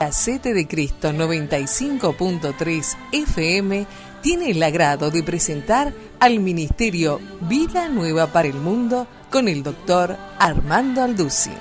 Gacete de Cristo 95.3 FM tiene el agrado de presentar al Ministerio Vida Nueva para el Mundo con el doctor Armando Alducin.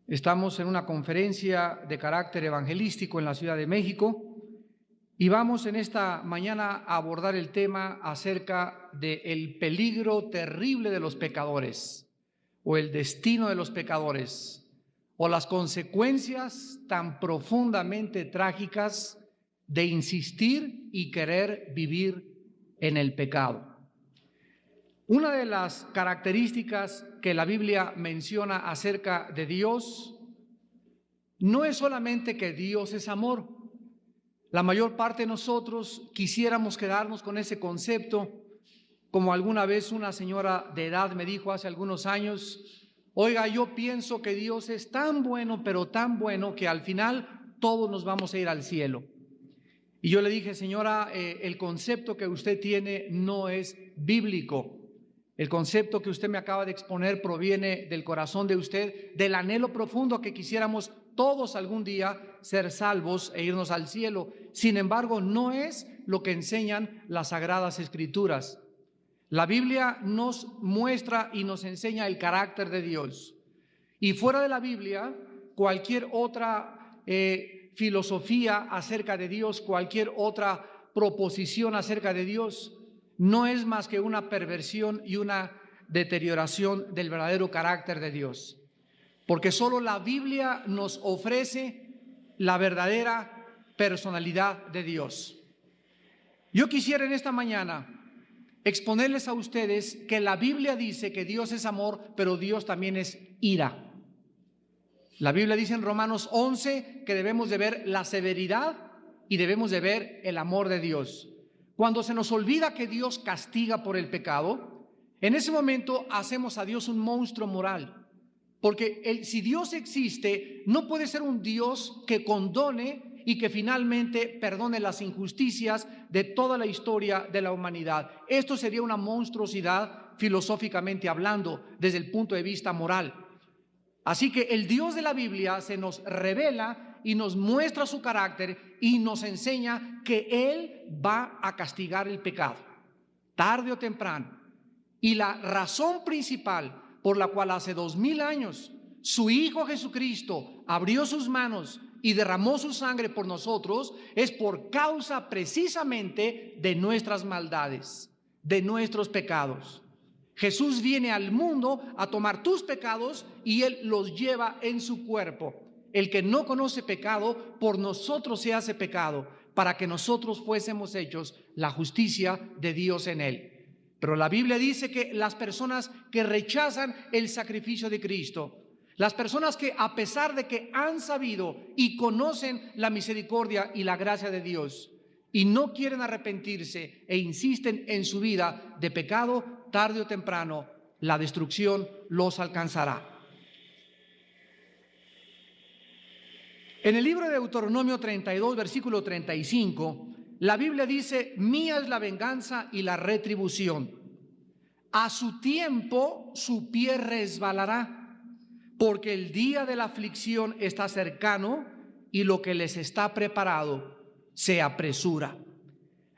Estamos en una conferencia de carácter evangelístico en la Ciudad de México y vamos en esta mañana a abordar el tema acerca del peligro terrible de los pecadores o el destino de los pecadores o las consecuencias tan profundamente trágicas de insistir y querer vivir en el pecado. Una de las características que la Biblia menciona acerca de Dios no es solamente que Dios es amor. La mayor parte de nosotros quisiéramos quedarnos con ese concepto, como alguna vez una señora de edad me dijo hace algunos años: oiga, yo pienso que Dios es tan bueno, pero tan bueno, que al final todos nos vamos a ir al cielo. Y yo le dije: señora, el concepto que usted tiene no es bíblico. El concepto que usted me acaba de exponer proviene del corazón de usted, del anhelo profundo que quisiéramos todos algún día ser salvos e irnos al cielo. Sin embargo, no es lo que enseñan las Sagradas Escrituras. La Biblia nos muestra y nos enseña el carácter de Dios. Y fuera de la Biblia, cualquier otra filosofía acerca de Dios, cualquier otra proposición acerca de Dios, no es más que una perversión y una deterioración del verdadero carácter de Dios. Porque solo la Biblia nos ofrece la verdadera personalidad de Dios. Yo quisiera en esta mañana exponerles a ustedes que la Biblia dice que Dios es amor, pero Dios también es ira. La Biblia dice en Romanos 11 que debemos de ver la severidad y debemos de ver el amor de Dios. Cuando se nos olvida que Dios castiga por el pecado, en ese momento hacemos a Dios un monstruo moral. Porque si Dios existe, no puede ser un Dios que condone y que finalmente perdone las injusticias de toda la historia de la humanidad. Esto sería una monstruosidad filosóficamente hablando, desde el punto de vista moral. Así que el Dios de la Biblia se nos revela y nos muestra su carácter y nos enseña que Él va a castigar el pecado, tarde o temprano. Y la razón principal por la cual hace 2000 años su Hijo Jesucristo abrió sus manos y derramó su sangre por nosotros es por causa precisamente de nuestras maldades, de nuestros pecados. Jesús viene al mundo a tomar tus pecados y Él los lleva en su cuerpo. El que no conoce pecado, por nosotros se hace pecado, para que nosotros fuésemos hechos la justicia de Dios en Él. Pero la Biblia dice que las personas que rechazan el sacrificio de Cristo, las personas que a pesar de que han sabido y conocen la misericordia y la gracia de Dios y no quieren arrepentirse e insisten en su vida de pecado, tarde o temprano la destrucción los alcanzará. En el libro de Deuteronomio 32, versículo 35, la Biblia dice: mía es la venganza y la retribución. A su tiempo su pie resbalará, porque el día de la aflicción está cercano y lo que les está preparado se apresura.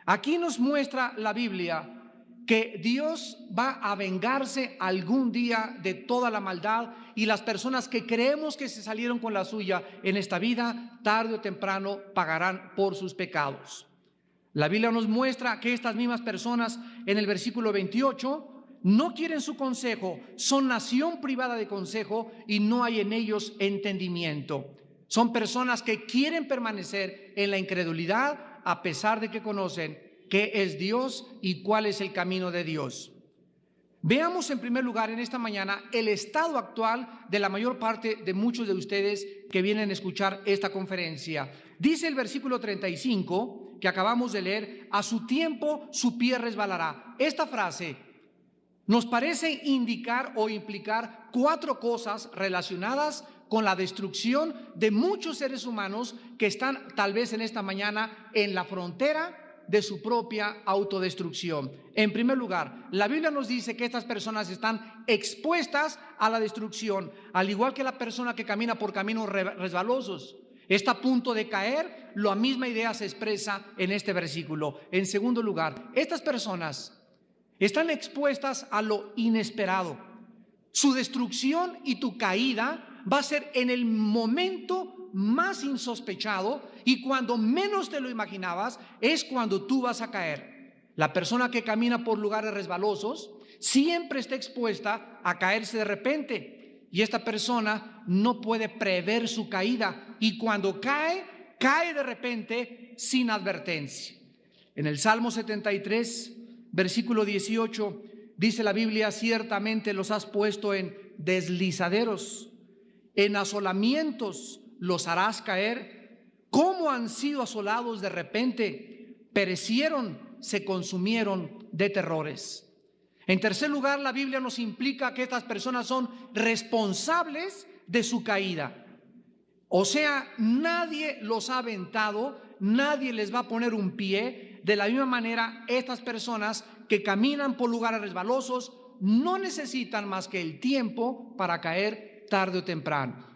Aquí nos muestra la Biblia que Dios va a vengarse algún día de toda la maldad, y las personas que creemos que se salieron con la suya en esta vida, tarde o temprano pagarán por sus pecados. La Biblia nos muestra que estas mismas personas en el versículo 28, no quieren su consejo, son nación privada de consejo y no hay en ellos entendimiento. Son personas que quieren permanecer en la incredulidad a pesar de que conocen qué es Dios y cuál es el camino de Dios. Veamos en primer lugar en esta mañana el estado actual de la mayor parte de muchos de ustedes que vienen a escuchar esta conferencia. Dice el versículo 35 que acabamos de leer: a su tiempo su pie resbalará. Esta frase nos parece indicar o implicar 4 cosas relacionadas con la destrucción de muchos seres humanos que están tal vez en esta mañana en la frontera de su propia autodestrucción. En primer lugar, la Biblia nos dice que estas personas están expuestas a la destrucción, al igual que la persona que camina por caminos resbalosos. Está a punto de caer. La misma idea se expresa en este versículo. En segundo lugar, estas personas están expuestas a lo inesperado. Su destrucción y tu caída va a ser en el momento más insospechado, y cuando menos te lo imaginabas es cuando tú vas a caer. La persona que camina por lugares resbalosos siempre está expuesta a caerse de repente, y esta persona no puede prever su caída, y cuando cae de repente sin advertencia. En el Salmo 73, versículo 18, dice la Biblia: ciertamente los has puesto en deslizaderos, en asolamientos los harás caer. ¿Cómo han sido asolados de repente? Perecieron, se consumieron de terrores. En tercer lugar, la Biblia nos implica que estas personas son responsables de su caída. O sea, nadie los ha aventado, nadie les va a poner un pie. De la misma manera, estas personas que caminan por lugares resbalosos no necesitan más que el tiempo para caer tarde o temprano.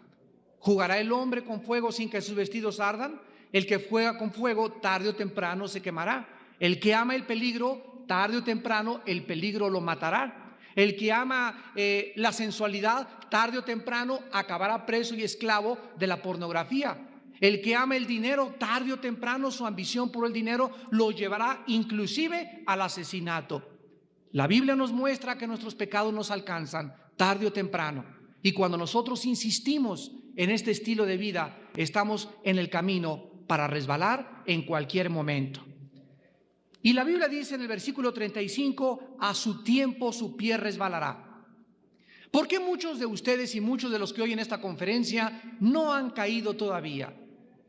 ¿Jugará el hombre con fuego sin que sus vestidos ardan? El que juega con fuego tarde o temprano se quemará. El que ama el peligro, tarde o temprano el peligro lo matará. El que ama la sensualidad, tarde o temprano acabará preso y esclavo de la pornografía. El que ama el dinero, tarde o temprano su ambición por el dinero lo llevará inclusive al asesinato. La Biblia nos muestra que nuestros pecados nos alcanzan tarde o temprano, y cuando nosotros insistimos en este estilo de vida, estamos en el camino para resbalar en cualquier momento. Y la Biblia dice en el versículo 35: a su tiempo su pie resbalará. ¿Por qué muchos de ustedes y muchos de los que oyen esta conferencia no han caído todavía?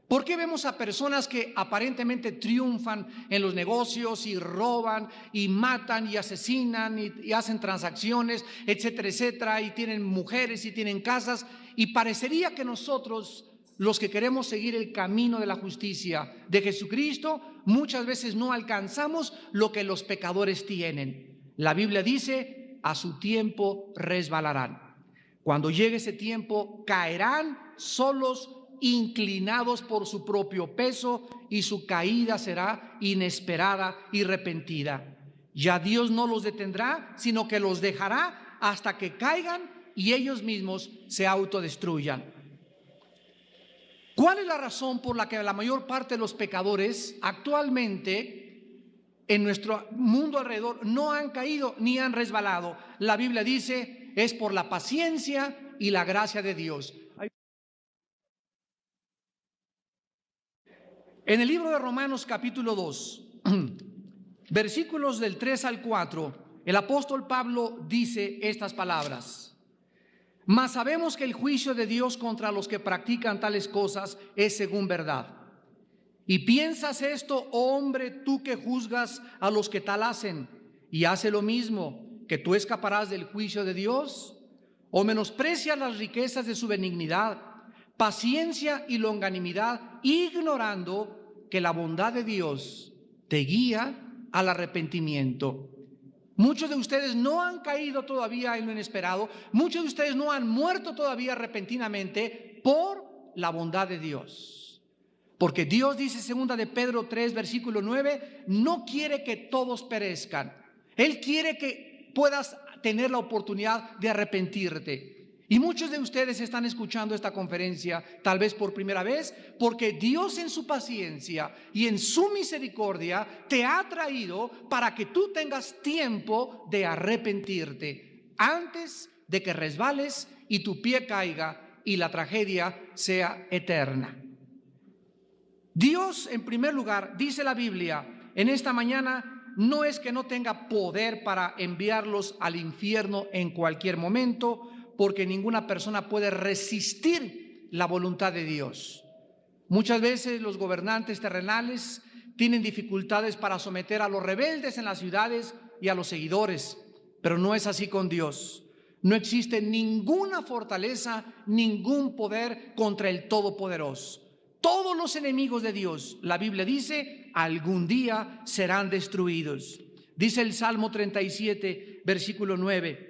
¿Por qué vemos a personas que aparentemente triunfan en los negocios y roban y matan y asesinan y hacen transacciones, etcétera, etcétera, y tienen mujeres y tienen casas, y parecería que nosotros, los que queremos seguir el camino de la justicia de Jesucristo, muchas veces no alcanzamos lo que los pecadores tienen? La Biblia dice: a su tiempo resbalarán. Cuando llegue ese tiempo, caerán solos, inclinados por su propio peso, y su caída será inesperada y repentina. Ya Dios no los detendrá, sino que los dejará hasta que caigan y ellos mismos se autodestruyan. ¿Cuál es la razón por la que la mayor parte de los pecadores actualmente en nuestro mundo alrededor no han caído ni han resbalado? La Biblia dice: es por la paciencia y la gracia de Dios. En el libro de Romanos capítulo 2, versículos del 3 al 4, el apóstol Pablo dice estas palabras: mas sabemos que el juicio de Dios contra los que practican tales cosas es según verdad. ¿Y piensas esto, oh hombre, tú que juzgas a los que tal hacen, y hace lo mismo, que tú escaparás del juicio de Dios? ¿O menosprecias las riquezas de su benignidad, paciencia y longanimidad, ignorando que la bondad de Dios te guía al arrepentimiento? Muchos de ustedes no han caído todavía en lo inesperado. Muchos de ustedes no han muerto todavía repentinamente por la bondad de Dios. Porque Dios dice, segunda de Pedro 3, versículo 9, no quiere que todos perezcan. Él quiere que puedas tener la oportunidad de arrepentirte. Y muchos de ustedes están escuchando esta conferencia tal vez por primera vez, porque Dios en su paciencia y en su misericordia te ha traído para que tú tengas tiempo de arrepentirte antes de que resbales y tu pie caiga y la tragedia sea eterna. Dios, en primer lugar, dice la Biblia en esta mañana, no es que no tenga poder para enviarlos al infierno en cualquier momento, porque ninguna persona puede resistir la voluntad de Dios. Muchas veces los gobernantes terrenales tienen dificultades para someter a los rebeldes en las ciudades y a los seguidores, pero no es así con Dios. No existe ninguna fortaleza, ningún poder contra el Todopoderoso. Todos los enemigos de Dios, la Biblia dice, algún día serán destruidos. Dice el Salmo 37, versículo 9,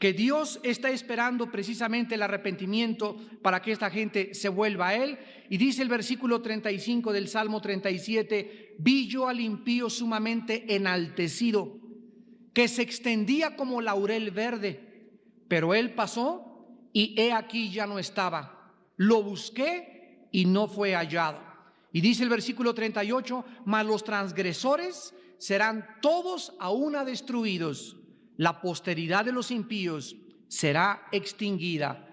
que Dios está esperando precisamente el arrepentimiento para que esta gente se vuelva a Él. Y dice el versículo 35 del Salmo 37, vi yo al impío sumamente enaltecido, que se extendía como laurel verde, pero él pasó y he aquí ya no estaba. Lo busqué y no fue hallado. Y dice el versículo 38, mas los transgresores serán todos a una destruidos. La posteridad de los impíos será extinguida.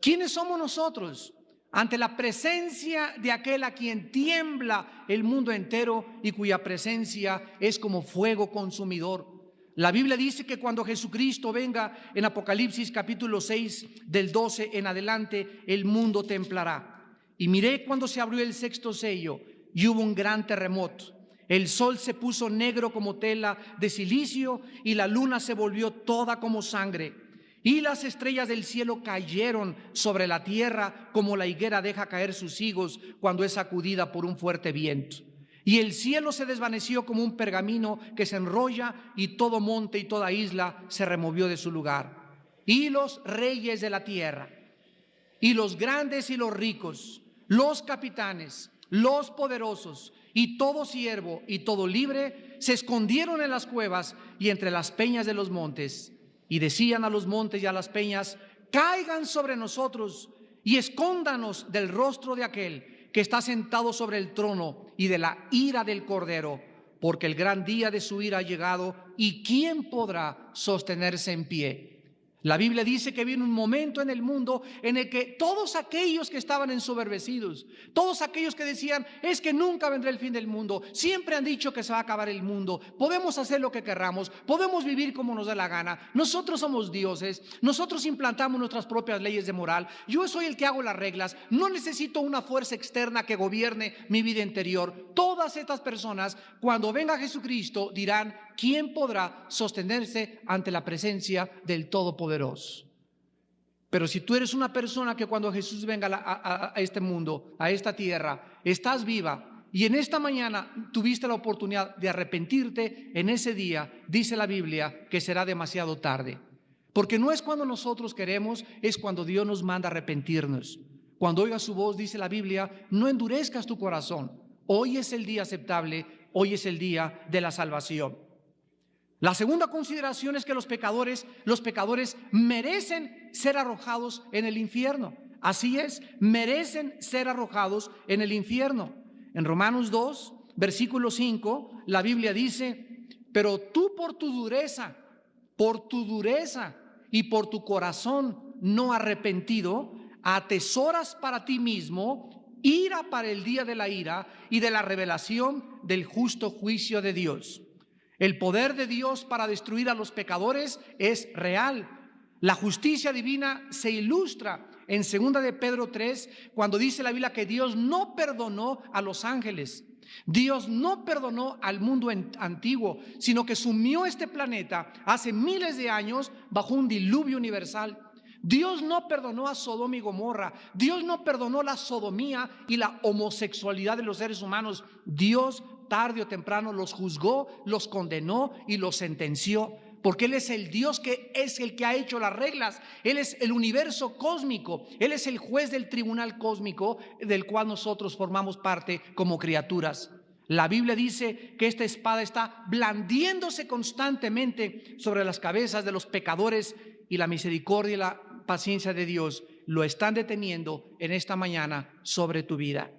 ¿Quiénes somos nosotros ante la presencia de aquel a quien tiembla el mundo entero y cuya presencia es como fuego consumidor? La Biblia dice que cuando Jesucristo venga en Apocalipsis capítulo 6 del 12 en adelante, el mundo templará. Y miré cuando se abrió el sexto sello y hubo un gran terremoto. El sol se puso negro como tela de silicio y la luna se volvió toda como sangre. Y las estrellas del cielo cayeron sobre la tierra como la higuera deja caer sus higos cuando es sacudida por un fuerte viento. Y el cielo se desvaneció como un pergamino que se enrolla y todo monte y toda isla se removió de su lugar. Y los reyes de la tierra, y los grandes y los ricos, los capitanes, los poderosos, y todo siervo y todo libre se escondieron en las cuevas y entre las peñas de los montes, y decían a los montes y a las peñas, caigan sobre nosotros y escóndanos del rostro de aquel que está sentado sobre el trono y de la ira del Cordero, porque el gran día de su ira ha llegado, y ¿quién podrá sostenerse en pie? La Biblia dice que viene un momento en el mundo en el que todos aquellos que estaban ensoberbecidos, todos aquellos que decían, es que nunca vendrá el fin del mundo, siempre han dicho que se va a acabar el mundo, podemos hacer lo que querramos, podemos vivir como nos dé la gana, nosotros somos dioses, nosotros implantamos nuestras propias leyes de moral, yo soy el que hago las reglas, no necesito una fuerza externa que gobierne mi vida interior. Todas estas personas, cuando venga Jesucristo, dirán, ¿quién podrá sostenerse ante la presencia del Todopoderoso? Pero si tú eres una persona que cuando Jesús venga a este mundo, a esta tierra, estás viva y en esta mañana tuviste la oportunidad de arrepentirte, en ese día, dice la Biblia, que será demasiado tarde. Porque no es cuando nosotros queremos, es cuando Dios nos manda a arrepentirnos. Cuando oigas su voz, dice la Biblia, no endurezcas tu corazón. Hoy es el día aceptable, hoy es el día de la salvación. La segunda consideración es que los pecadores merecen ser arrojados en el infierno. Así es, merecen ser arrojados en el infierno. En Romanos 2, versículo 5, la Biblia dice, pero tú por tu dureza y por tu corazón no arrepentido, atesoras para ti mismo ira para el día de la ira y de la revelación del justo juicio de Dios. El poder de Dios para destruir a los pecadores es real. La justicia divina se ilustra en 2 de Pedro 3, cuando dice la Biblia que Dios no perdonó a los ángeles. Dios no perdonó al mundo antiguo, sino que sumió este planeta hace miles de años bajo un diluvio universal. Dios no perdonó a Sodoma y Gomorra. Dios no perdonó la sodomía y la homosexualidad de los seres humanos. Dios tarde o temprano los juzgó, los condenó y los sentenció, porque Él es el Dios que es el que ha hecho las reglas. Él es el universo cósmico, Él es el juez del tribunal cósmico del cual nosotros formamos parte como criaturas. La Biblia dice que esta espada está blandiéndose constantemente sobre las cabezas de los pecadores, y la misericordia paciencia de Dios lo están deteniendo en esta mañana sobre tu vida.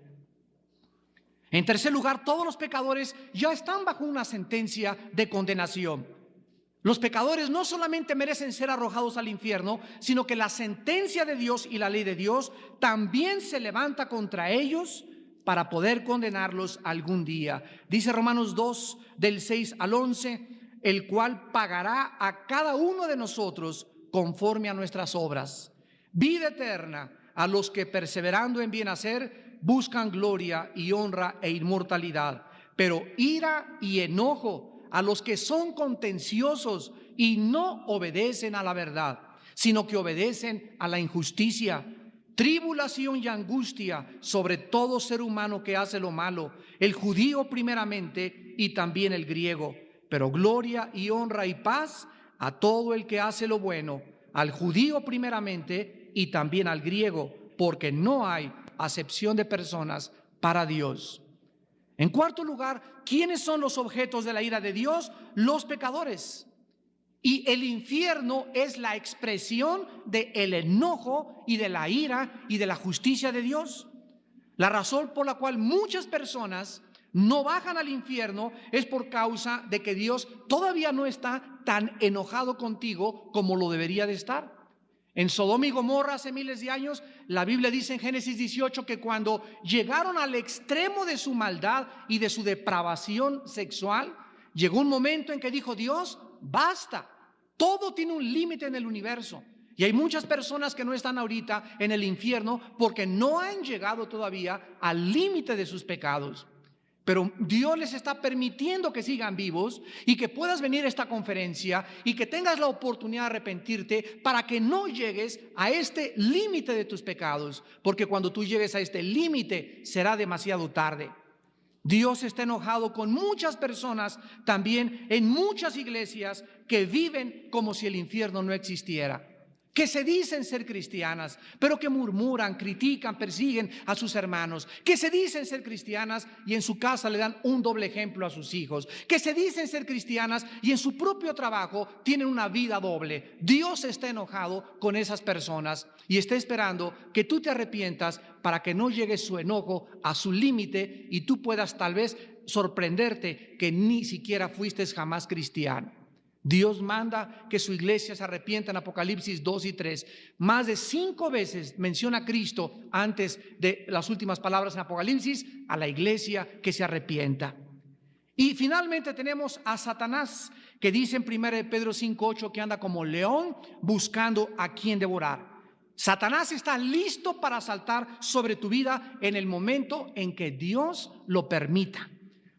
En tercer lugar, todos los pecadores ya están bajo una sentencia de condenación. Los pecadores no solamente merecen ser arrojados al infierno, sino que la sentencia de Dios y la ley de Dios también se levanta contra ellos para poder condenarlos algún día. Dice Romanos 2, del 6 al 11, el cual pagará a cada uno de nosotros conforme a nuestras obras. Vida eterna a los que perseverando en bien hacer buscan gloria y honra e inmortalidad, pero ira y enojo a los que son contenciosos y no obedecen a la verdad, sino que obedecen a la injusticia. Tribulación y angustia sobre todo ser humano que hace lo malo, el judío primeramente y también el griego, pero gloria y honra y paz a todo el que hace lo bueno, al judío primeramente y también al griego, porque no hay acepción de personas para Dios. En cuarto lugar, ¿quiénes son los objetos de la ira de Dios? Los pecadores. Y el infierno es la expresión del enojo y de la ira y de la justicia de Dios. La razón por la cual muchas personas no bajan al infierno es por causa de que Dios todavía no está tan enojado contigo como lo debería de estar. En Sodoma y Gomorra hace miles de años, la Biblia dice en Génesis 18 que cuando llegaron al extremo de su maldad y de su depravación sexual, llegó un momento en que dijo Dios, basta, todo tiene un límite en el universo. Y hay muchas personas que no están ahorita en el infierno porque no han llegado todavía al límite de sus pecados. Pero Dios les está permitiendo que sigan vivos y que puedas venir a esta conferencia y que tengas la oportunidad de arrepentirte para que no llegues a este límite de tus pecados, porque cuando tú llegues a este límite será demasiado tarde. Dios está enojado con muchas personas, también en muchas iglesias que viven como si el infierno no existiera, que se dicen ser cristianas, pero que murmuran, critican, persiguen a sus hermanos, que se dicen ser cristianas y en su casa le dan un doble ejemplo a sus hijos, que se dicen ser cristianas y en su propio trabajo tienen una vida doble. Dios está enojado con esas personas y está esperando que tú te arrepientas para que no llegue su enojo a su límite y tú puedas tal vez sorprenderte que ni siquiera fuiste jamás cristiano. Dios manda que su iglesia se arrepienta en Apocalipsis 2 y 3. Más de 5 veces menciona a Cristo antes de las últimas palabras en Apocalipsis a la iglesia que se arrepienta. Y finalmente tenemos a Satanás, que dice en 1 Pedro 5:8 que anda como león buscando a quien devorar. Satanás está listo para saltar sobre tu vida en el momento en que Dios lo permita.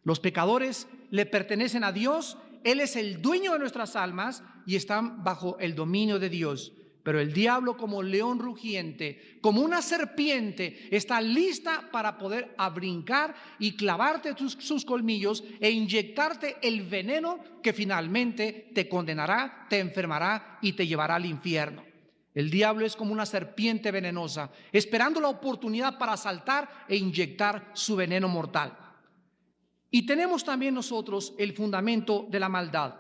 Los pecadores le pertenecen a Dios. Él es el dueño de nuestras almas y están bajo el dominio de Dios. Pero el diablo, como león rugiente, como una serpiente, está lista para poder brincar y clavarte sus colmillos e inyectarte el veneno que finalmente te condenará, te enfermará y te llevará al infierno. El diablo es como una serpiente venenosa, esperando la oportunidad para saltar e inyectar su veneno mortal. Y tenemos también nosotros el fundamento de la maldad.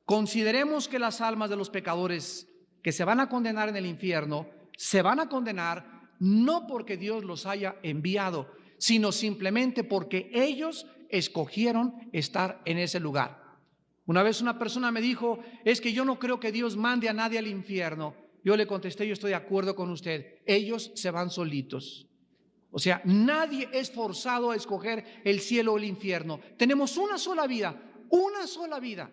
Consideremos que las almas de los pecadores que se van a condenar en el infierno, se van a condenar no porque Dios los haya enviado, sino simplemente porque ellos escogieron estar en ese lugar. Una vez una persona me dijo, es que yo no creo que Dios mande a nadie al infierno. Yo le contesté, yo estoy de acuerdo con usted, ellos se van solitos. O sea, nadie es forzado a escoger el cielo o el infierno. Tenemos una sola vida, una sola vida.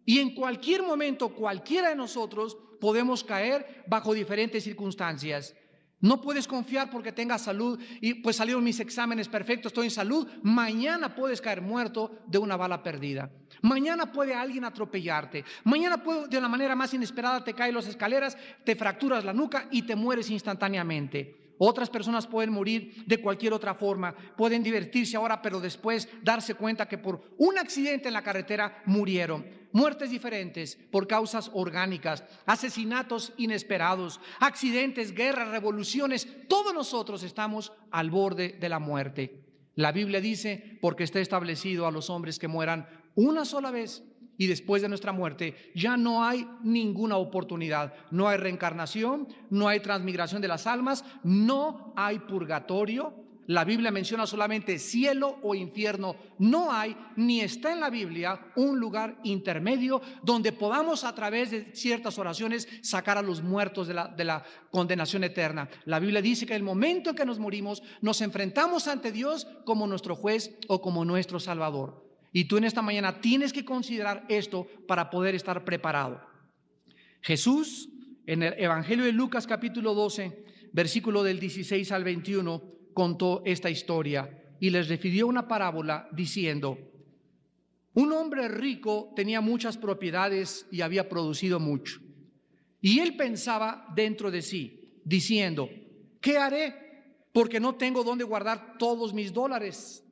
Y en cualquier momento, cualquiera de nosotros podemos caer bajo diferentes circunstancias. No puedes confiar porque tengas salud y pues salieron mis exámenes perfectos, estoy en salud. Mañana puedes caer muerto de una bala perdida. Mañana puede alguien atropellarte. Mañana puede, de la manera más inesperada te caen las escaleras, te fracturas la nuca y te mueres instantáneamente. Otras personas pueden morir de cualquier otra forma, pueden divertirse ahora, pero después darse cuenta que por un accidente en la carretera murieron. Muertes diferentes por causas orgánicas, asesinatos inesperados, accidentes, guerras, revoluciones. Todos nosotros estamos al borde de la muerte. La Biblia dice, porque está establecido a los hombres que mueran una sola vez y después de nuestra muerte ya no hay ninguna oportunidad. No hay reencarnación, no hay transmigración de las almas, no hay purgatorio. La Biblia menciona solamente cielo o infierno. No hay, ni está en la Biblia, un lugar intermedio donde podamos a través de ciertas oraciones sacar a los muertos de la condenación eterna. La Biblia dice que el momento en que nos morimos nos enfrentamos ante Dios como nuestro juez o como nuestro Salvador. Y tú en esta mañana tienes que considerar esto para poder estar preparado. Jesús, en el Evangelio de Lucas capítulo 12, versículo del 16 al 21, contó esta historia y les refirió una parábola diciendo: un hombre rico tenía muchas propiedades y había producido mucho. Y él pensaba dentro de sí, diciendo: ¿qué haré? Porque no tengo dónde guardar todos mis dólares.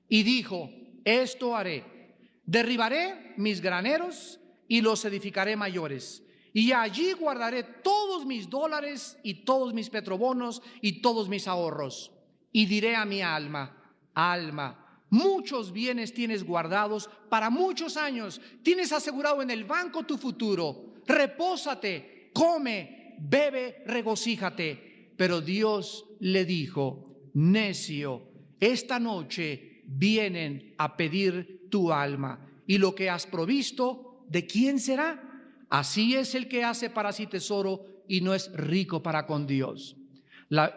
Y dijo: esto haré, derribaré mis graneros y los edificaré mayores, y allí guardaré todos mis dólares y todos mis petrobonos y todos mis ahorros. Y diré a mi alma: alma, muchos bienes tienes guardados para muchos años, tienes asegurado en el banco tu futuro. Repósate, come, bebe, regocíjate. Pero Dios le dijo: necio, esta noche vienen a pedir tu alma, y lo que has provisto, ¿de quién será? Así es el que hace para sí tesoro y no es rico para con Dios.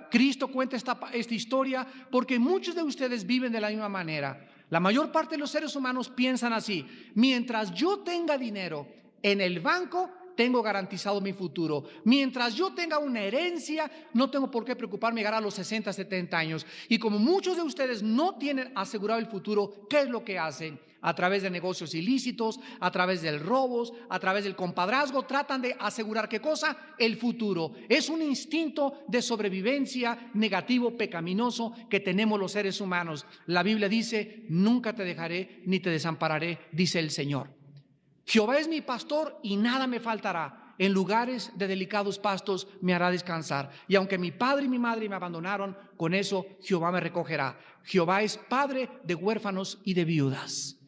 Cristo cuenta esta historia porque muchos de ustedes viven de la misma manera. La mayor parte de los seres humanos piensan así: mientras yo tenga dinero en el banco, tengo garantizado mi futuro. Mientras yo tenga una herencia, no tengo por qué preocuparme llegar a los 60, 70 años. Y como muchos de ustedes no tienen asegurado el futuro, ¿qué es lo que hacen? A través de negocios ilícitos, a través de robos, a través del compadrazgo, tratan de asegurar ¿qué cosa? El futuro. Es un instinto de sobrevivencia negativo, pecaminoso que tenemos los seres humanos. La Biblia dice: nunca te dejaré ni te desampararé, dice el Señor. Jehová es mi pastor y nada me faltará. En lugares de delicados pastos me hará descansar. Y aunque mi padre y mi madre me abandonaron, con eso Jehová me recogerá. Jehová es padre de huérfanos y de viudas.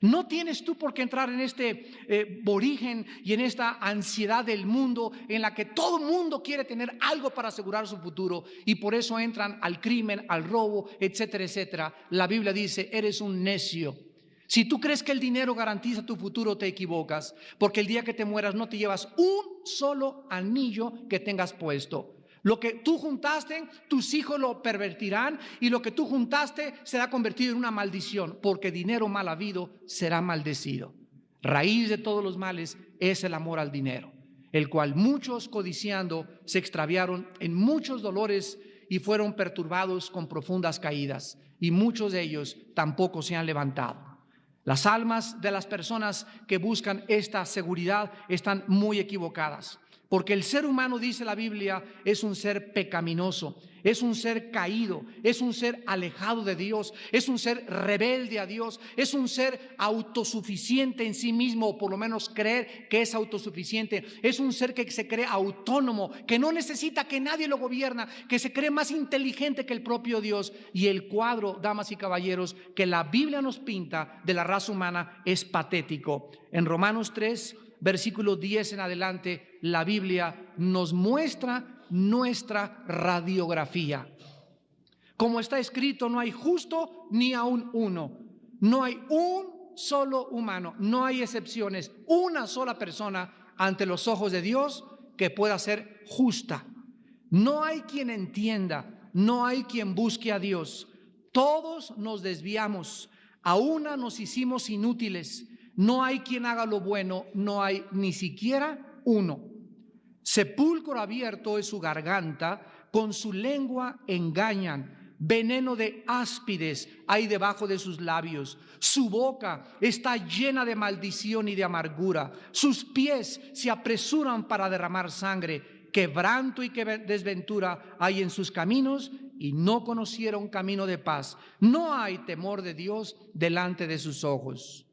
No tienes tú por qué entrar en este origen y en esta ansiedad del mundo en la que todo mundo quiere tener algo para asegurar su futuro, y por eso entran al crimen, al robo, etcétera, etcétera. La Biblia dice: eres un necio. Si tú crees que el dinero garantiza tu futuro, te equivocas, porque el día que te mueras no te llevas un solo anillo que tengas puesto. Lo que tú juntaste, tus hijos lo pervertirán, y lo que tú juntaste será convertido en una maldición, porque dinero mal habido será maldecido. Raíz de todos los males es el amor al dinero, el cual muchos, codiciando, se extraviaron en muchos dolores y fueron perturbados con profundas caídas, y muchos de ellos tampoco se han levantado. Las almas de las personas que buscan esta seguridad están muy equivocadas, porque el ser humano, dice la Biblia, es un ser pecaminoso, es un ser caído, es un ser alejado de Dios, es un ser rebelde a Dios, es un ser autosuficiente en sí mismo, o por lo menos creer que es autosuficiente. Es un ser que se cree autónomo, que no necesita que nadie lo gobierna, que se cree más inteligente que el propio Dios. Y el cuadro, damas y caballeros, que la Biblia nos pinta de la raza humana es patético. En Romanos 3, versículo 10 en adelante, la Biblia nos muestra nuestra radiografía. Como está escrito: no hay justo ni aun uno. No hay un solo humano, no hay excepciones, una sola persona ante los ojos de Dios que pueda ser justa. No hay quien entienda, no hay quien busque a Dios. Todos nos desviamos, a una nos hicimos inútiles. No hay quien haga lo bueno, no hay ni siquiera uno. Sepulcro abierto es su garganta, con su lengua engañan. Veneno de áspides hay debajo de sus labios. Su boca está llena de maldición y de amargura. Sus pies se apresuran para derramar sangre. Quebranto y desventura hay en sus caminos, y no conocieron camino de paz. No hay temor de Dios delante de sus ojos.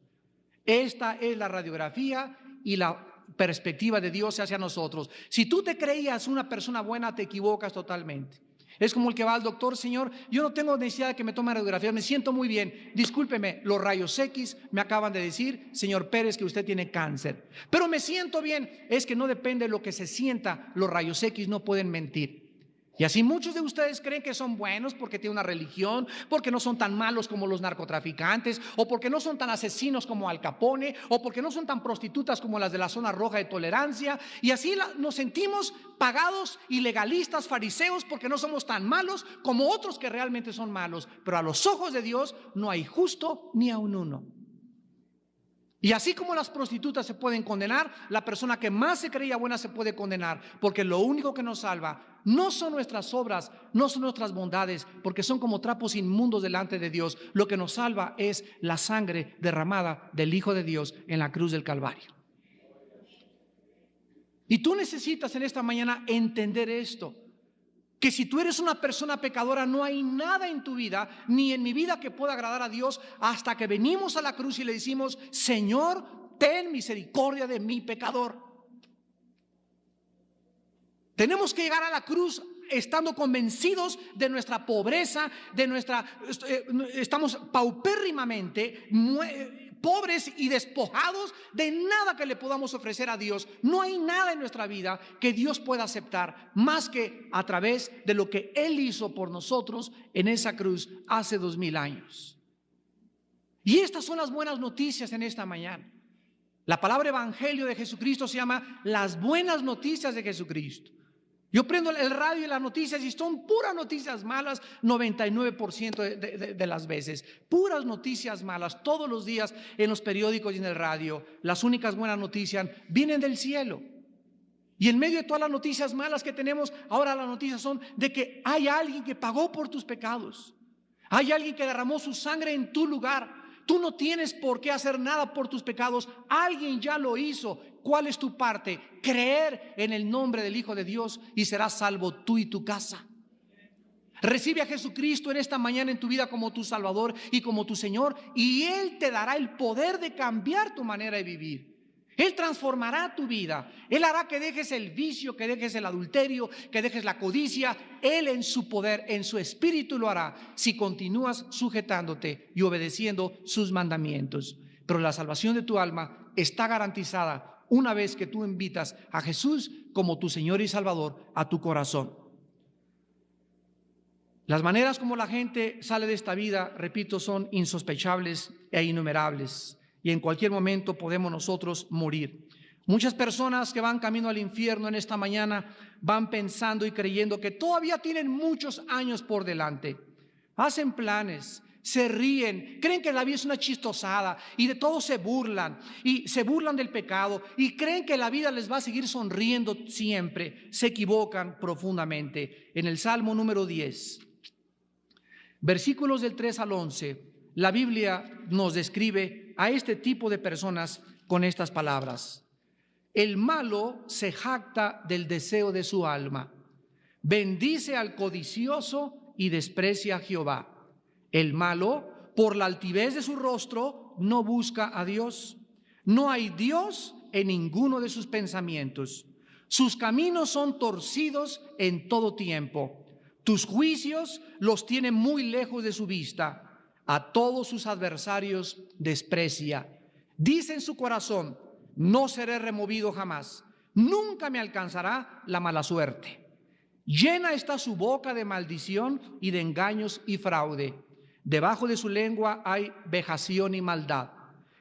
Esta es la radiografía y la perspectiva de Dios hacia nosotros. Si tú te creías una persona buena, te equivocas totalmente. Es como el que va al doctor: señor, yo no tengo necesidad de que me tome radiografía, me siento muy bien. Discúlpeme, los rayos X me acaban de decir, señor Pérez, que usted tiene cáncer. Pero me siento bien. Es que no depende de lo que se sienta, los rayos X no pueden mentir. Y así muchos de ustedes creen que son buenos porque tienen una religión, porque no son tan malos como los narcotraficantes, o porque no son tan asesinos como Al Capone, o porque no son tan prostitutas como las de la zona roja de tolerancia. Y así nos sentimos pagados y legalistas, fariseos, porque no somos tan malos como otros que realmente son malos. Pero a los ojos de Dios no hay justo ni aun uno. Y así como las prostitutas se pueden condenar, la persona que más se creía buena se puede condenar, porque lo único que nos salva no son nuestras obras, no son nuestras bondades, porque son como trapos inmundos delante de Dios. Lo que nos salva es la sangre derramada del Hijo de Dios en la cruz del Calvario. Y tú necesitas en esta mañana entender esto: que si tú eres una persona pecadora, no hay nada en tu vida, ni en mi vida, que pueda agradar a Dios hasta que venimos a la cruz y le decimos: Señor, ten misericordia de mi pecador. Tenemos que llegar a la cruz estando convencidos de nuestra pobreza, estamos paupérrimamente pobres y despojados de nada que le podamos ofrecer a Dios. No hay nada en nuestra vida que Dios pueda aceptar más que a través de lo que Él hizo por nosotros en esa cruz hace 2000 años. Y estas son las buenas noticias en esta mañana. La palabra evangelio de Jesucristo se llama las buenas noticias de Jesucristo. Yo prendo el radio y las noticias y son puras noticias malas 99% de las veces. Puras noticias malas todos los días en los periódicos y en el radio. Las únicas buenas noticias vienen del cielo. Y en medio de todas las noticias malas que tenemos, ahora las noticias son de que hay alguien que pagó por tus pecados. Hay alguien que derramó su sangre en tu lugar. Tú no tienes por qué hacer nada por tus pecados. Alguien ya lo hizo. ¿Cuál es tu parte? Creer en el nombre del Hijo de Dios y serás salvo tú y tu casa. Recibe a Jesucristo en esta mañana en tu vida como tu Salvador y como tu Señor, y Él te dará el poder de cambiar tu manera de vivir. Él transformará tu vida. Él hará que dejes el vicio, que dejes el adulterio, que dejes la codicia. Él en su poder, en su espíritu lo hará si continúas sujetándote y obedeciendo sus mandamientos. Pero la salvación de tu alma está garantizada una vez que tú invitas a Jesús como tu Señor y Salvador a tu corazón. Las maneras como la gente sale de esta vida, repito, son insospechables e innumerables. Y en cualquier momento podemos nosotros morir. Muchas personas que van camino al infierno en esta mañana van pensando y creyendo que todavía tienen muchos años por delante. Hacen planes, se ríen, creen que la vida es una chistosada y de todo se burlan y se burlan del pecado y creen que la vida les va a seguir sonriendo siempre. Se equivocan profundamente. En el Salmo número 10, versículos del 3 al 11, la Biblia nos describe a este tipo de personas con estas palabras: el malo se jacta del deseo de su alma, bendice al codicioso y desprecia a Jehová. El malo, por la altivez de su rostro, no busca a Dios. No hay Dios en ninguno de sus pensamientos. Sus caminos son torcidos en todo tiempo. Tus juicios los tiene muy lejos de su vista. A todos sus adversarios desprecia. Dice en su corazón: no seré removido jamás. Nunca me alcanzará la mala suerte. Llena está su boca de maldición y de engaños y fraude. Debajo de su lengua hay vejación y maldad.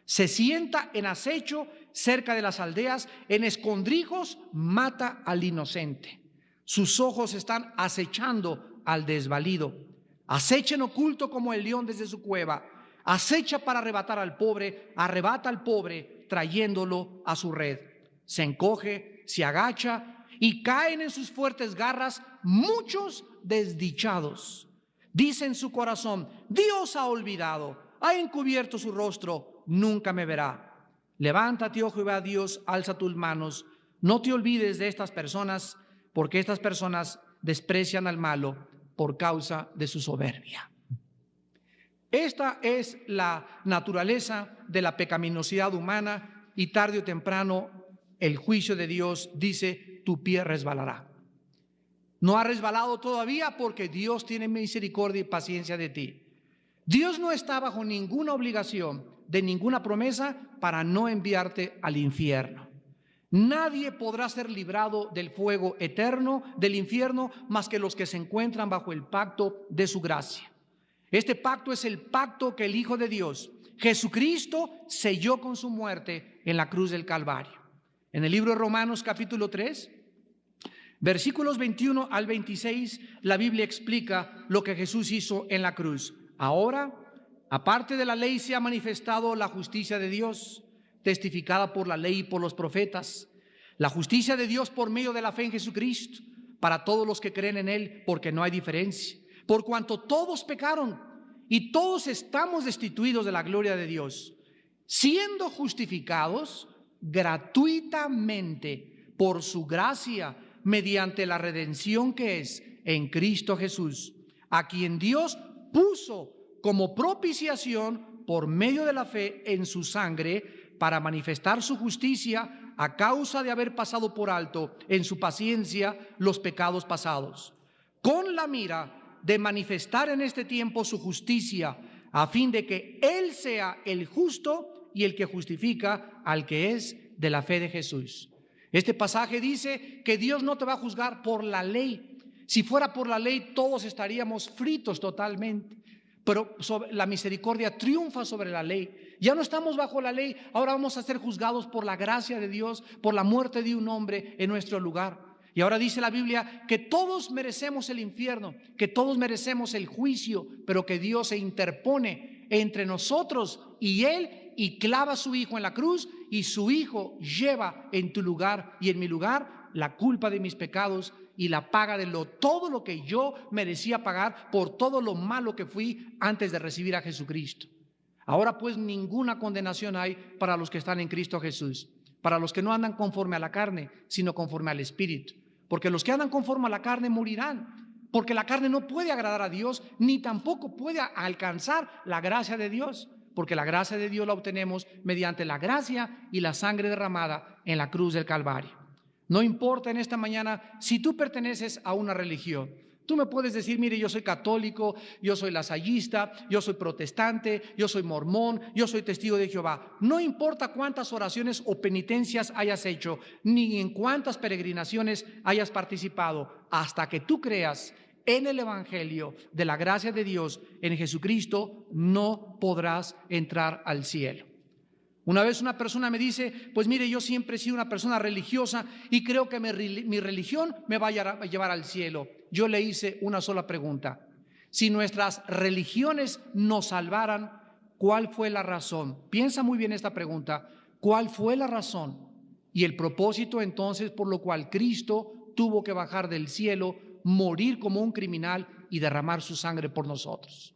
Se sienta en acecho cerca de las aldeas, en escondrijos mata al inocente. Sus ojos están acechando al desvalido. Acecha en oculto como el león desde su cueva. Acecha para arrebatar al pobre, arrebata al pobre trayéndolo a su red. Se encoge, se agacha y caen en sus fuertes garras muchos desdichados. Dice en su corazón: Dios ha olvidado, ha encubierto su rostro, nunca me verá. Levántate, oh Jehová Dios, alza tus manos. No te olvides de estas personas, porque estas personas desprecian al malo por causa de su soberbia. Esta es la naturaleza de la pecaminosidad humana, y tarde o temprano el juicio de Dios dice: tu pie resbalará. No has resbalado todavía porque Dios tiene misericordia y paciencia de ti. Dios no está bajo ninguna obligación de ninguna promesa para no enviarte al infierno. Nadie podrá ser librado del fuego eterno del infierno más que los que se encuentran bajo el pacto de su gracia. Este pacto es el pacto que el Hijo de Dios, Jesucristo, selló con su muerte en la cruz del Calvario. En el libro de Romanos capítulo 3, versículos 21 al 26, la Biblia explica lo que Jesús hizo en la cruz. Ahora, aparte de la ley, se ha manifestado la justicia de Dios, testificada por la ley y por los profetas. La justicia de Dios por medio de la fe en Jesucristo, para todos los que creen en Él, porque no hay diferencia. Por cuanto todos pecaron y todos estamos destituidos de la gloria de Dios, siendo justificados gratuitamente por su gracia, mediante la redención que es en Cristo Jesús, a quien Dios puso como propiciación por medio de la fe en su sangre, para manifestar su justicia a causa de haber pasado por alto en su paciencia los pecados pasados, con la mira de manifestar en este tiempo su justicia, a fin de que Él sea el justo y el que justifica al que es de la fe de Jesús. Este pasaje dice que Dios no te va a juzgar por la ley. Si fuera por la ley, todos estaríamos fritos totalmente. Pero la misericordia triunfa sobre la ley. Ya no estamos bajo la ley, ahora vamos a ser juzgados por la gracia de Dios, por la muerte de un hombre en nuestro lugar. Y ahora dice la Biblia que todos merecemos el infierno, que todos merecemos el juicio, pero que Dios se interpone entre nosotros y Él, y clava a su Hijo en la cruz, y su Hijo lleva en tu lugar y en mi lugar la culpa de mis pecados y la paga de todo lo que yo merecía pagar por todo lo malo que fui antes de recibir a Jesucristo. Ahora pues ninguna condenación hay para los que están en Cristo Jesús, para los que no andan conforme a la carne, sino conforme al Espíritu. Porque los que andan conforme a la carne morirán, porque la carne no puede agradar a Dios, ni tampoco puede alcanzar la gracia de Dios, porque la gracia de Dios la obtenemos mediante la gracia y la sangre derramada en la cruz del Calvario. No importa en esta mañana si tú perteneces a una religión. Tú me puedes decir, mire, yo soy católico, yo soy lasallista, yo soy protestante, yo soy mormón, yo soy testigo de Jehová. No importa cuántas oraciones o penitencias hayas hecho, ni en cuántas peregrinaciones hayas participado, hasta que tú creas en el Evangelio de la gracia de Dios en Jesucristo, no podrás entrar al cielo. Una vez una persona me dice, pues mire, yo siempre he sido una persona religiosa y creo que mi religión me va a llevar al cielo. Yo le hice una sola pregunta: si nuestras religiones nos salvaran, ¿cuál fue la razón? Piensa muy bien esta pregunta: ¿cuál fue la razón y el propósito entonces por lo cual Cristo tuvo que bajar del cielo, morir como un criminal y derramar su sangre por nosotros?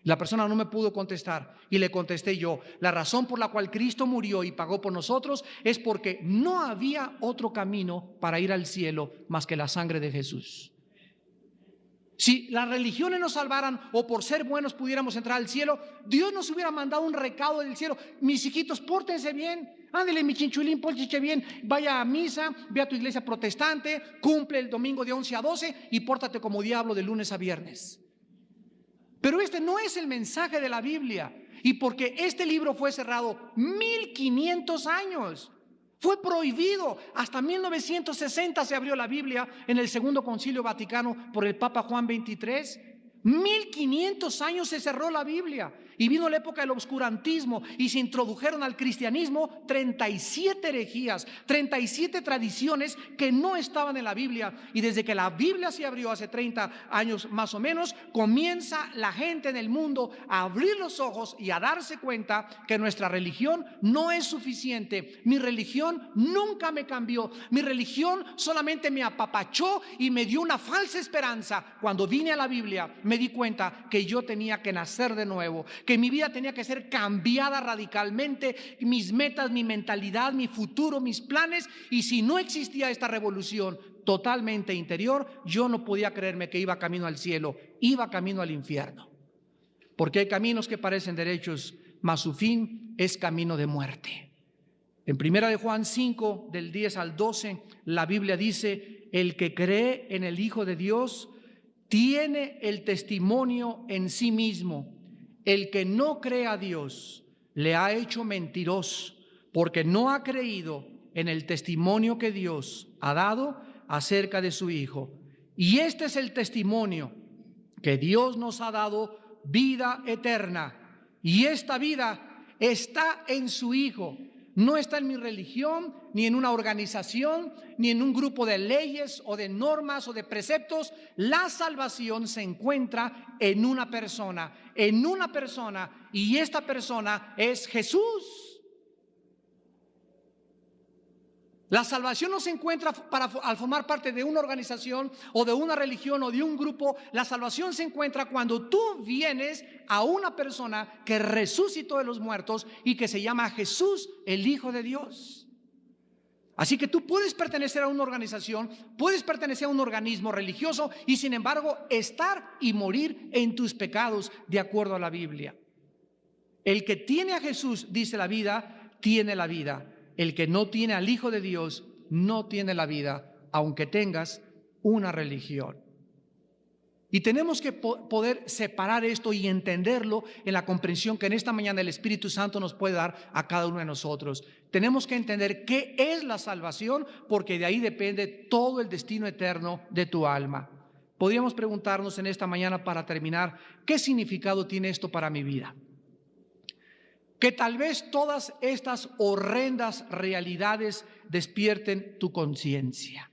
La persona no me pudo contestar y le contesté yo: la razón por la cual Cristo murió y pagó por nosotros es porque no había otro camino para ir al cielo más que la sangre de Jesús. Si las religiones nos salvaran o por ser buenos pudiéramos entrar al cielo, Dios nos hubiera mandado un recado del cielo: mis hijitos, pórtense bien, ándele mi chinchulín, pórtense bien, vaya a misa, ve a tu iglesia protestante, cumple el domingo de 11 a 12 y pórtate como diablo de lunes a viernes. Pero este no es el mensaje de la Biblia, y porque este libro fue cerrado 1500 años, fue prohibido. Hasta 1960 se abrió la Biblia en el Segundo Concilio Vaticano por el Papa Juan XXIII. 1500 años se cerró la Biblia y vino la época del obscurantismo y se introdujeron al cristianismo 37 herejías, 37 tradiciones que no estaban en la Biblia. Y desde que la Biblia se abrió hace 30 años más o menos, comienza la gente en el mundo a abrir los ojos y a darse cuenta que nuestra religión no es suficiente. Mi religión nunca me cambió, mi religión solamente me apapachó y me dio una falsa esperanza. Cuando vine a la Biblia me di cuenta que yo tenía que nacer de nuevo, que mi vida tenía que ser cambiada radicalmente, mis metas, mi mentalidad, mi futuro, mis planes. Y si no existía esta revolución totalmente interior, yo no podía creerme que iba camino al cielo, iba camino al infierno. Porque hay caminos que parecen derechos, mas su fin es camino de muerte. En 1 de Juan 5, del 10 al 12, la Biblia dice: el que cree en el Hijo de Dios tiene el testimonio en sí mismo. El que no cree a Dios le ha hecho mentiroso, porque no ha creído en el testimonio que Dios ha dado acerca de su Hijo. Y este es el testimonio, que Dios nos ha dado vida eterna, y esta vida está en su Hijo. No está en mi religión, ni en una organización, ni en un grupo de leyes o de normas o de preceptos. La salvación se encuentra en una persona, y esta persona es Jesús. La salvación no se encuentra al formar parte de una organización o de una religión o de un grupo. La salvación se encuentra cuando tú vienes a una persona que resucitó de los muertos y que se llama Jesús, el Hijo de Dios. Así que tú puedes pertenecer a una organización, puedes pertenecer a un organismo religioso y sin embargo estar y morir en tus pecados de acuerdo a la Biblia. El que tiene a Jesús, dice la vida, tiene la vida. El que no tiene al Hijo de Dios no tiene la vida, aunque tengas una religión. Y tenemos que poder separar esto y entenderlo en la comprensión que en esta mañana el Espíritu Santo nos puede dar a cada uno de nosotros. Tenemos que entender qué es la salvación, porque de ahí depende todo el destino eterno de tu alma. Podríamos preguntarnos en esta mañana, para terminar, ¿qué significado tiene esto para mi vida? Que tal vez todas estas horrendas realidades despierten tu conciencia.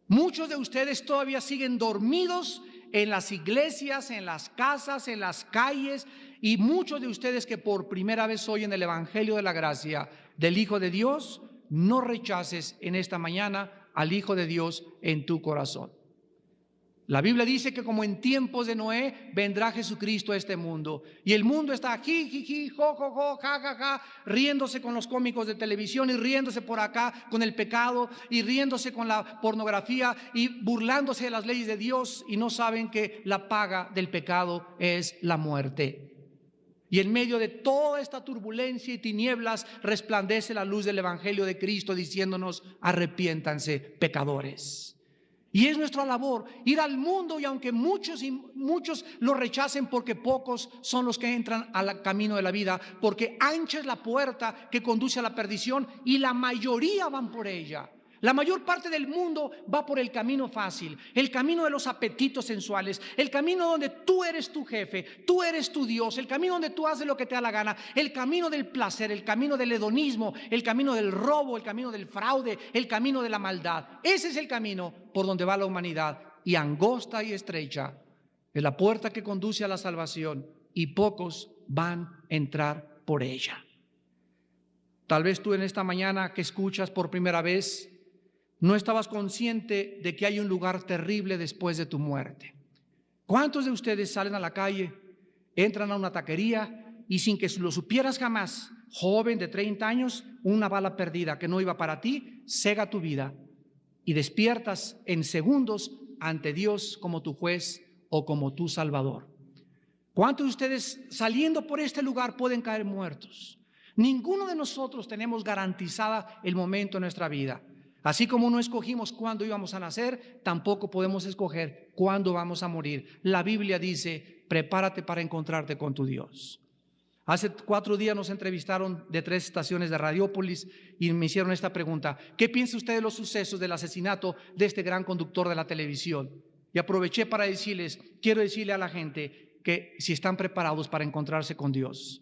Muchos de ustedes todavía siguen dormidos en las iglesias, en las casas, en las calles, y muchos de ustedes que por primera vez oyen el Evangelio de la gracia del Hijo de Dios, no rechaces en esta mañana al Hijo de Dios en tu corazón. La Biblia dice que como en tiempos de Noé vendrá Jesucristo a este mundo, y el mundo está jiji, jo, jo, jo, ja, ja, ja, riéndose con los cómicos de televisión y riéndose por acá con el pecado y riéndose con la pornografía y burlándose de las leyes de Dios, y no saben que la paga del pecado es la muerte. Y en medio de toda esta turbulencia y tinieblas resplandece la luz del Evangelio de Cristo diciéndonos: arrepiéntanse, pecadores. Y es nuestra labor ir al mundo, y aunque muchos lo rechacen, porque pocos son los que entran al camino de la vida, porque ancha es la puerta que conduce a la perdición y la mayoría van por ella. La mayor parte del mundo va por el camino fácil, el camino de los apetitos sensuales, el camino donde tú eres tu jefe, tú eres tu Dios, el camino donde tú haces lo que te da la gana, el camino del placer, el camino del hedonismo, el camino del robo, el camino del fraude, el camino de la maldad. Ese es el camino por donde va la humanidad, y angosta y estrecha es la puerta que conduce a la salvación, y pocos van a entrar por ella. Tal vez tú en esta mañana que escuchas por primera vez no estabas consciente de que hay un lugar terrible después de tu muerte. ¿Cuántos de ustedes salen a la calle, entran a una taquería y sin que lo supieras jamás, joven de 30 años, una bala perdida que no iba para ti, cega tu vida y despiertas en segundos ante Dios como tu juez o como tu salvador? ¿Cuántos de ustedes saliendo por este lugar pueden caer muertos? Ninguno de nosotros tenemos garantizada el momento de nuestra vida. Así como no escogimos cuándo íbamos a nacer, tampoco podemos escoger cuándo vamos a morir. La Biblia dice: prepárate para encontrarte con tu Dios. Hace 4 días nos entrevistaron de 3 estaciones de Radiópolis y me hicieron esta pregunta: ¿qué piensa usted de los sucesos del asesinato de este gran conductor de la televisión? Y aproveché para decirles, quiero decirle a la gente que si están preparados para encontrarse con Dios.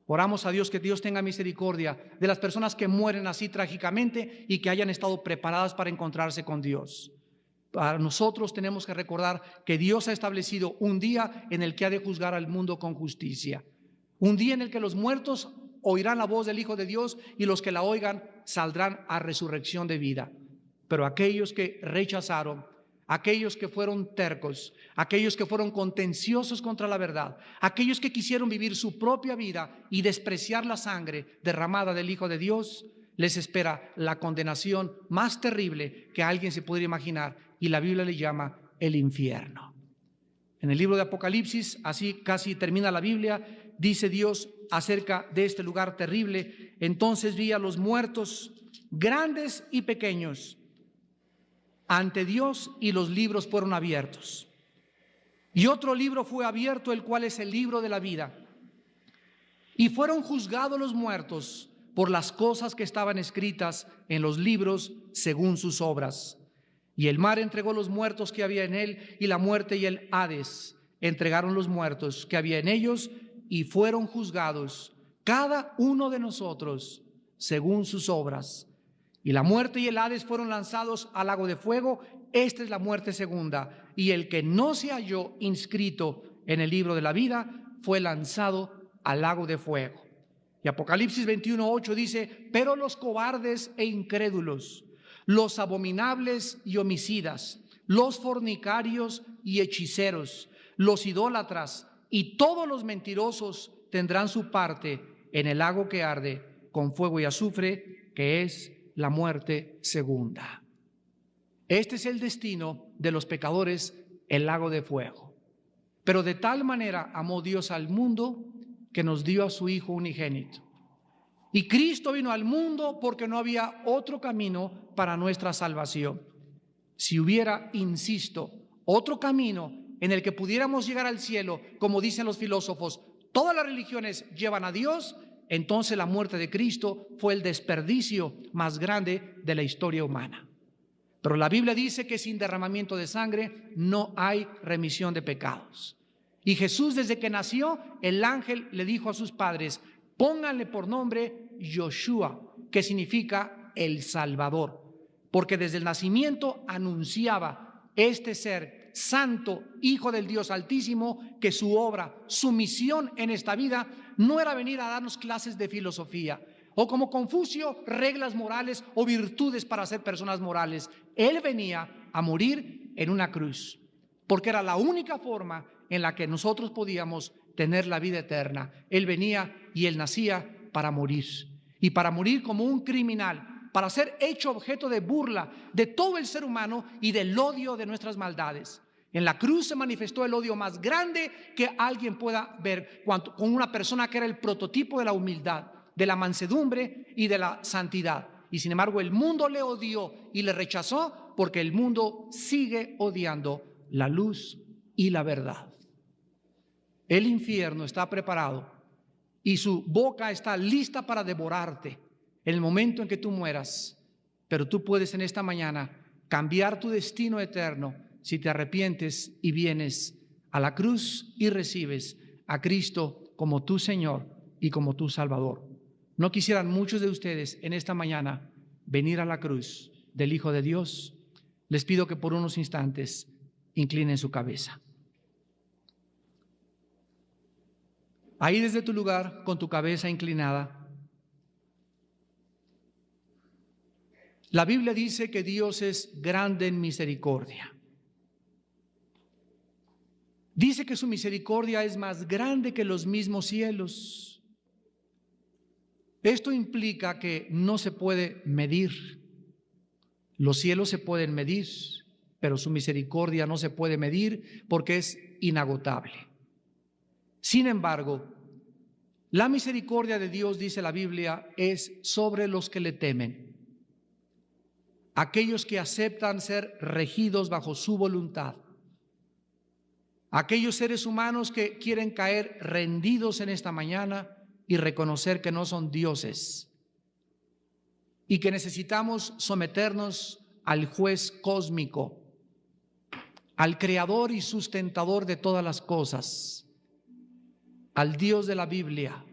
Oramos a Dios que Dios tenga misericordia de las personas que mueren así trágicamente y que hayan estado preparadas para encontrarse con Dios. Para nosotros tenemos que recordar que Dios ha establecido un día en el que ha de juzgar al mundo con justicia. Un día en el que los muertos oirán la voz del Hijo de Dios y los que la oigan saldrán a resurrección de vida. Pero aquellos que rechazaron, aquellos que fueron tercos, aquellos que fueron contenciosos contra la verdad, aquellos que quisieron vivir su propia vida y despreciar la sangre derramada del Hijo de Dios, les espera la condenación más terrible que alguien se pudiera imaginar, y la Biblia le llama el infierno. En el libro de Apocalipsis, así casi termina la Biblia, dice Dios acerca de este lugar terrible: Entonces vi a los muertos, grandes y pequeños, ante Dios, y los libros fueron abiertos. Y otro libro fue abierto, el cual es el libro de la vida. Y fueron juzgados los muertos por las cosas que estaban escritas en los libros según sus obras. Y el mar entregó los muertos que había en él, y la muerte y el Hades entregaron los muertos que había en ellos, y fueron juzgados cada uno de nosotros según sus obras. Y la muerte y el Hades fueron lanzados al lago de fuego. Esta es la muerte segunda. Y el que no se halló inscrito en el libro de la vida fue lanzado al lago de fuego. Y Apocalipsis 21:8 dice: pero los cobardes e incrédulos, los abominables y homicidas, los fornicarios y hechiceros, los idólatras y todos los mentirosos tendrán su parte en el lago que arde con fuego y azufre, que es la muerte segunda. Este es el destino de los pecadores, el lago de fuego. Pero de tal manera amó Dios al mundo que nos dio a su Hijo unigénito. Y Cristo vino al mundo porque no había otro camino para nuestra salvación. Si hubiera, insisto, otro camino en el que pudiéramos llegar al cielo, como dicen los filósofos, todas las religiones llevan a Dios, entonces la muerte de Cristo fue el desperdicio más grande de la historia humana. Pero la Biblia dice que sin derramamiento de sangre no hay remisión de pecados. Y Jesús, desde que nació, el ángel le dijo a sus padres: pónganle por nombre Yoshua, que significa el Salvador, porque desde el nacimiento anunciaba este ser santo, hijo del Dios Altísimo, que su obra, su misión en esta vida no era venir a darnos clases de filosofía o, como Confucio, reglas morales o virtudes para ser personas morales. Él venía a morir en una cruz, porque era la única forma en la que nosotros podíamos tener la vida eterna. Él venía y él nacía para morir, y para morir como un criminal, para ser hecho objeto de burla de todo el ser humano y del odio de nuestras maldades. En la cruz se manifestó el odio más grande que alguien pueda ver, con una persona que era el prototipo de la humildad, de la mansedumbre y de la santidad. Y sin embargo el mundo le odió y le rechazó, porque el mundo sigue odiando la luz y la verdad. El infierno está preparado y su boca está lista para devorarte en el momento en que tú mueras. Pero tú puedes en esta mañana cambiar tu destino eterno si te arrepientes y vienes a la cruz y recibes a Cristo como tu Señor y como tu Salvador. ¿No quisieran muchos de ustedes en esta mañana venir a la cruz del Hijo de Dios? Les pido que por unos instantes inclinen su cabeza. Ahí desde tu lugar, con tu cabeza inclinada, la Biblia dice que Dios es grande en misericordia. Dice que su misericordia es más grande que los mismos cielos. Esto implica que no se puede medir. Los cielos se pueden medir, pero su misericordia no se puede medir porque es inagotable. Sin embargo, la misericordia de Dios, dice la Biblia, es sobre los que le temen, aquellos que aceptan ser regidos bajo su voluntad, aquellos seres humanos que quieren caer rendidos en esta mañana y reconocer que no son dioses y que necesitamos someternos al juez cósmico, al creador y sustentador de todas las cosas, al Dios de la Biblia,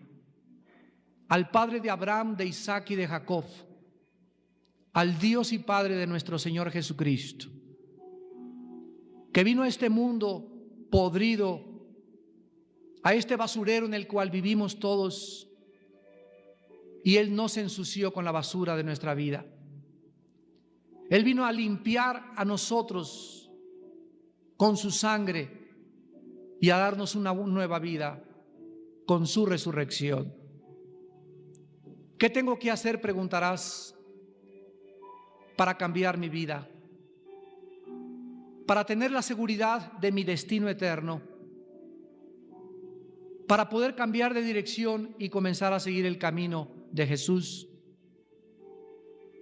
al Padre de Abraham, de Isaac y de Jacob, al Dios y Padre de nuestro Señor Jesucristo, que vino a este mundo podrido, a este basurero en el cual vivimos todos, y Él no se ensució con la basura de nuestra vida. Él vino a limpiar a nosotros con su sangre y a darnos una nueva vida con su resurrección. ¿Qué tengo que hacer?, preguntarás, para cambiar mi vida, para tener la seguridad de mi destino eterno, para poder cambiar de dirección y comenzar a seguir el camino de Jesús,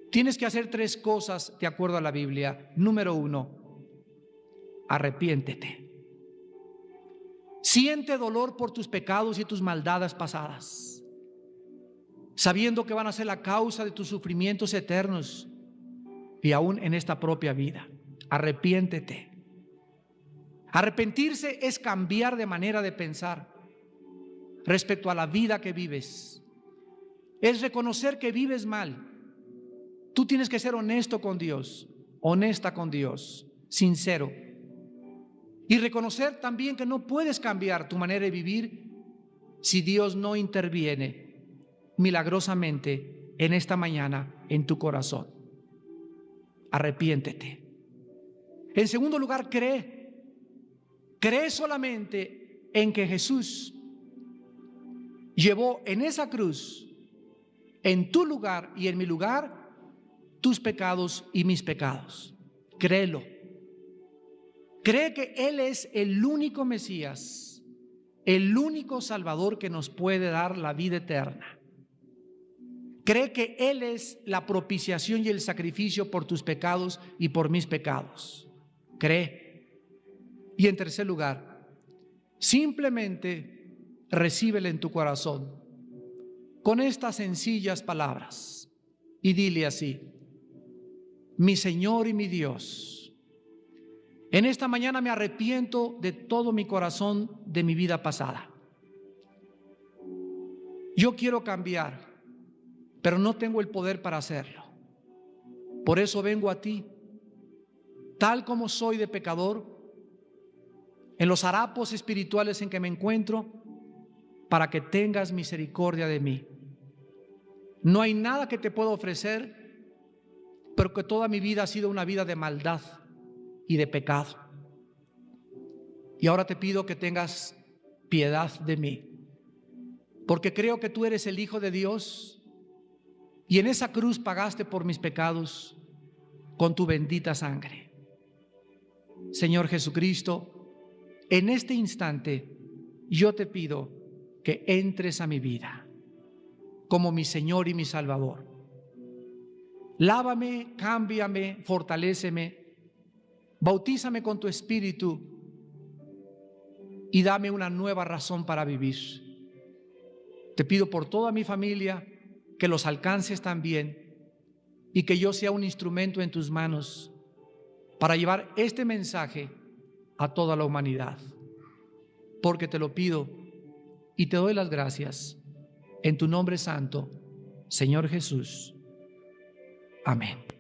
tienes que hacer 3 cosas de acuerdo a la Biblia. Número 1, arrepiéntete. Siente dolor por tus pecados y tus maldades pasadas, sabiendo que van a ser la causa de tus sufrimientos eternos y aún en esta propia vida. Arrepiéntete. Arrepentirse es cambiar de manera de pensar respecto a la vida que vives. Es reconocer que vives mal. Tú tienes que ser honesto con Dios, honesta con Dios, sincero. Y reconocer también que no puedes cambiar tu manera de vivir si Dios no interviene milagrosamente en esta mañana en tu corazón. Arrepiéntete. En segundo lugar, cree. Cree solamente en que Jesús llevó en esa cruz, en tu lugar y en mi lugar, tus pecados y mis pecados. Créelo. Cree que Él es el único Mesías, el único Salvador que nos puede dar la vida eterna. Cree que Él es la propiciación y el sacrificio por tus pecados y por mis pecados. Cree. Y en tercer lugar, simplemente recíbele en tu corazón con estas sencillas palabras y dile así: mi Señor y mi Dios, en esta mañana me arrepiento de todo mi corazón de mi vida pasada. Yo quiero cambiar, pero no tengo el poder para hacerlo. Por eso vengo a ti, tal como soy de pecador, en los harapos espirituales en que me encuentro, para que tengas misericordia de mí. No hay nada que te pueda ofrecer, pero que toda mi vida ha sido una vida de maldad y de pecado. Y ahora te pido que tengas piedad de mí, porque creo que tú eres el Hijo de Dios y en esa cruz pagaste por mis pecados con tu bendita sangre. Señor Jesucristo, en este instante yo te pido que entres a mi vida como mi Señor y mi Salvador. Lávame, cámbiame, fortaléceme, bautízame con tu Espíritu y dame una nueva razón para vivir. Te pido por toda mi familia que los alcances también y que yo sea un instrumento en tus manos para llevar este mensaje a toda la humanidad. Porque te lo pido y te doy las gracias en tu nombre santo, Señor Jesús. Amén.